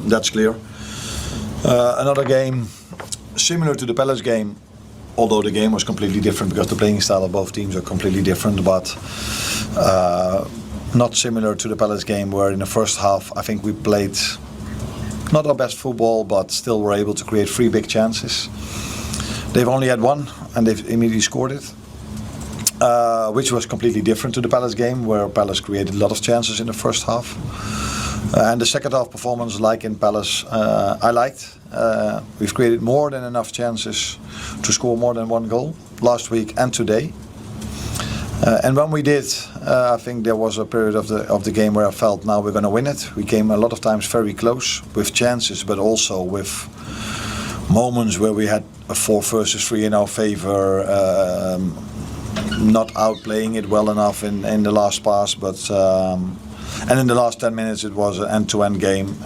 That's clear. Another game similar to the Palace game, although the game was completely different because the playing style of both teams are completely different, but not similar to the Palace game, where in the first half I think we played not our best football, but still were able to create 3 big chances. They've only had one and they've immediately scored it, which was completely different to the Palace game, where Palace created a lot of chances in the first half. And the second half performance, like in Palace, I liked. We've created more than enough chances to score more than 1 goal last week and today. And when we did, I think there was a period of the game where I felt now we're going to win it. We came a lot of times very close with chances, but also with moments where we had a 4 versus 3 in our favor, not outplaying it well enough in the last pass, but and in the last 10 minutes it was an end-to-end game.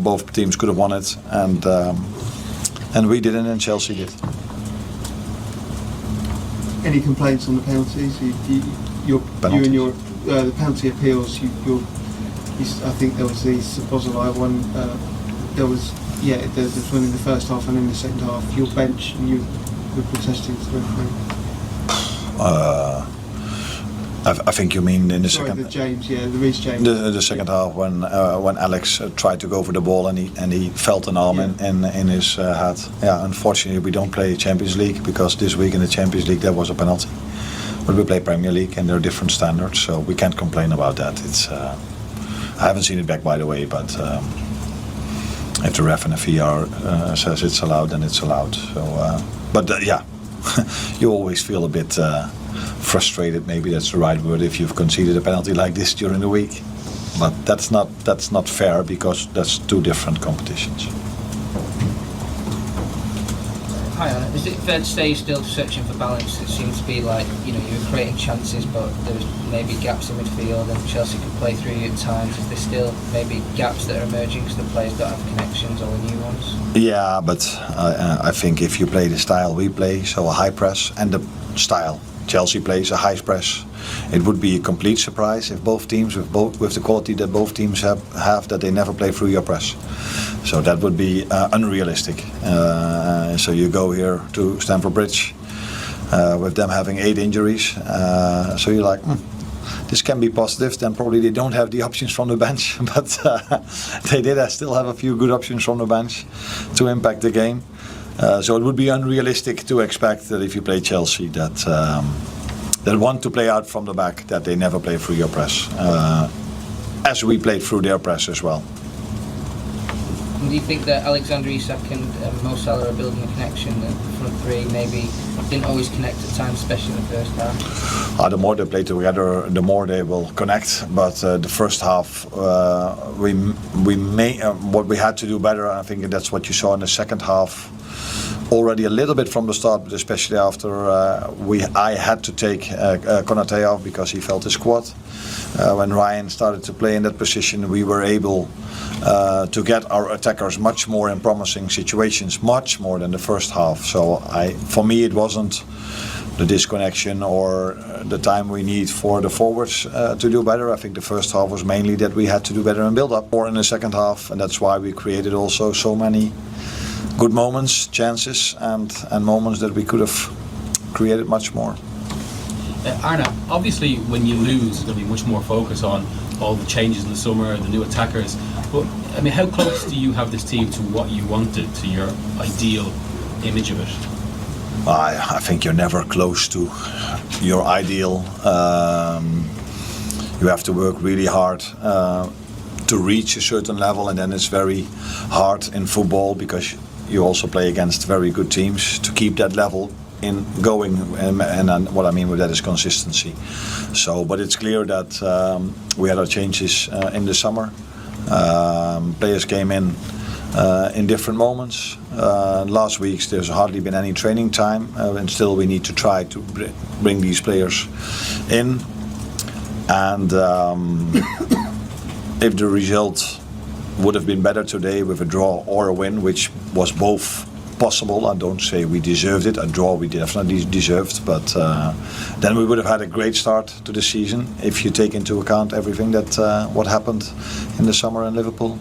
Both teams could have won it, and we didn't, and Chelsea did. Any complaints on the penalties? You and your the penalty appeals. I think there was the Szoboszlai one. There was one in the first half and in the second half. Your bench and you were protesting to the referee. I think you mean in the second. The Reece James. The second half when Alex tried to go for the ball and he felt an arm in his head. Yeah, unfortunately we don't play Champions League, because this week in the Champions League there was a penalty. But we play Premier League and there are different standards, so we can't complain about that. It's I haven't seen it back, by the way, but if the ref and the VR says it's allowed, then it's allowed. So, you always feel a bit frustrated, maybe that's the right word, if you've conceded a penalty like this during the week. But that's not fair, because that's 2 different competitions. Hi Arne, is it fair to say you're still searching for balance? It seems to be like, you were creating chances, but there was maybe gaps in midfield and Chelsea could play through you at times. Is there still maybe gaps that are emerging because the players don't have connections, or new ones? Yeah, but I think if you play the style we play, so a high press, and the style Chelsea plays, a high press, it would be a complete surprise if both teams, with the quality that both teams have, that they never play through your press. So that would be unrealistic. So you go here to Stamford Bridge with them having 8 injuries. So you're like, this can be positive. Then probably they don't have the options from the bench, but they did still have a few good options from the bench to impact the game. So it would be unrealistic to expect that if you play Chelsea that want to play out from the back, that they never play through your press, as we played through their press as well. Do you think that Alexander Isak and Mo Salah are building a connection? The front 3 maybe didn't always connect at times, especially in the first half? The more they play together, the more they will connect. But the first half, what we had to do better, and I think that's what you saw in the second half. Already a little bit from the start, but especially after I had to take Konate off because he felt his quad. When Ryan started to play in that position, we were able to get our attackers much more in promising situations, much more than the first half. So for me, it wasn't the disconnection or the time we need for the forwards to do better. I think the first half was mainly that we had to do better in build-up, or in the second half, and that's why we created also so many good moments, chances, and moments that we could have created much more. Arne, obviously when you lose, there'll be much more focus on all the changes in the summer, the new attackers. But I mean, how close do you have this team to what you wanted, to your ideal image of it? I think you're never close to your ideal. You have to work really hard to reach a certain level, and then it's very hard in football because you also play against very good teams to keep that level in going, and what I mean with that is consistency. So, but it's clear that we had our changes in the summer. Players came in different moments. Last week there's hardly been any training time, and still we need to try to bring these players in. And if the result would have been better today with a draw or a win, which was both possible, I don't say we deserved it. A draw we definitely deserved, but then we would have had a great start to the season if you take into account everything that what happened in the summer in Liverpool.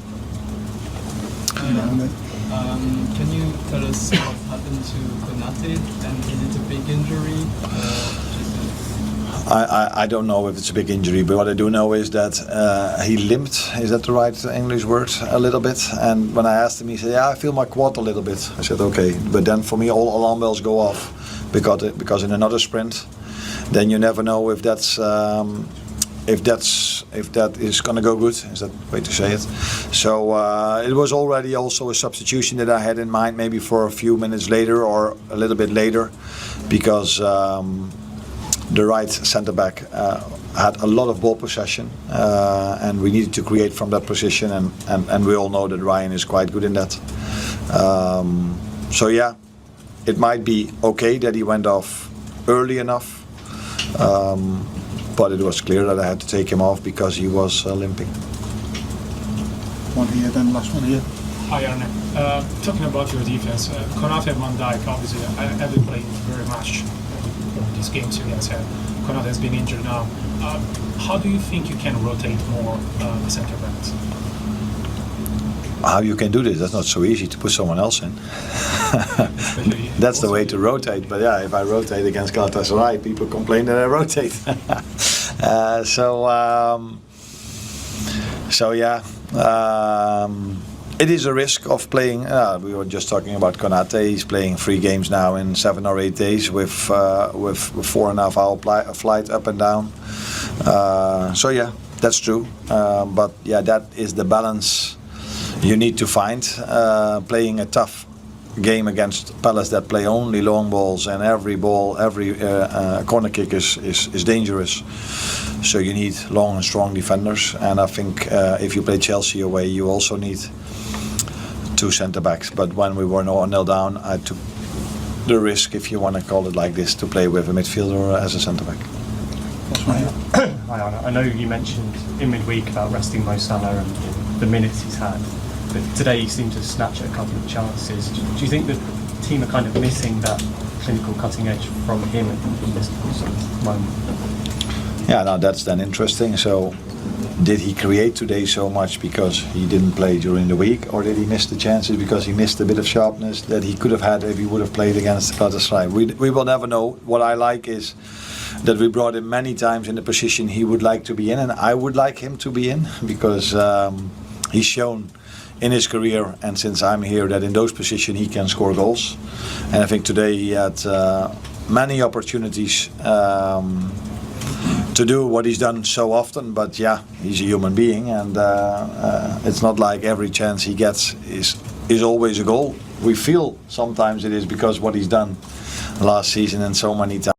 Can you tell us what happened to Konate, and is it a big injury? I don't know if it's a big injury, but what I do know is that he limped. Is that the right English word? A little bit. And when I asked him, he said, "Yeah, I feel my quad a little bit." I said, "Okay." But then for me, all alarm bells go off because in another sprint, then you never know if that is going to go good. Is that the way to say it? So it was already also a substitution that I had in mind, maybe for a few minutes later or a little bit later, because the right centre back had a lot of ball possession, and we needed to create from that position, and we all know that Ryan is quite good in that. So yeah, it might be okay that he went off early enough. But it was clear that I had to take him off because he was limping. One here, then last one here. Hi Arne. Talking about your defense, Konate and Van Dijk, obviously, I haven't played very much these games you guys have. Konate has been injured now. How do you think you can rotate more the centre backs? How you can do this? That's not so easy to put someone else in. That's the way to rotate. But yeah, if I rotate against Galatasaray, people complain that I rotate. So yeah, it is a risk of playing. We were just talking about Konate. He's playing 3 games now in 7 or 8 days with 4.5 hour flight up and down. So yeah, that's true. But yeah, that is the balance you need to find. Playing a tough game against Palace that play only long balls, and every corner kick is dangerous. So you need long and strong defenders, and I think if you play Chelsea away, you also need 2 centre backs. But when we were 0-0 down, I took the risk, if you want to call it like this, to play with a midfielder as a centre back. Hi Arne. I know you mentioned in midweek about resting Mo Salah and the minutes he's had, but today he seemed to snatch at a couple of chances. Do you think the team are kind of missing that clinical cutting edge from him in this sort of moment? Yeah, now that's then interesting. So, did he create today so much because he didn't play during the week, or did he miss the chances because he missed a bit of sharpness that he could have had if he would have played against Galatasaray? We will never know. What I like is that we brought him many times in the position he would like to be in, and I would like him to be in, because he's shown in his career and since I'm here that in those positions he can score goals. And I think today he had many opportunities to do what he's done so often, but yeah, he's a human being, and it's not like every chance he gets is always a goal. We feel sometimes it is because what he's done last season and so many times.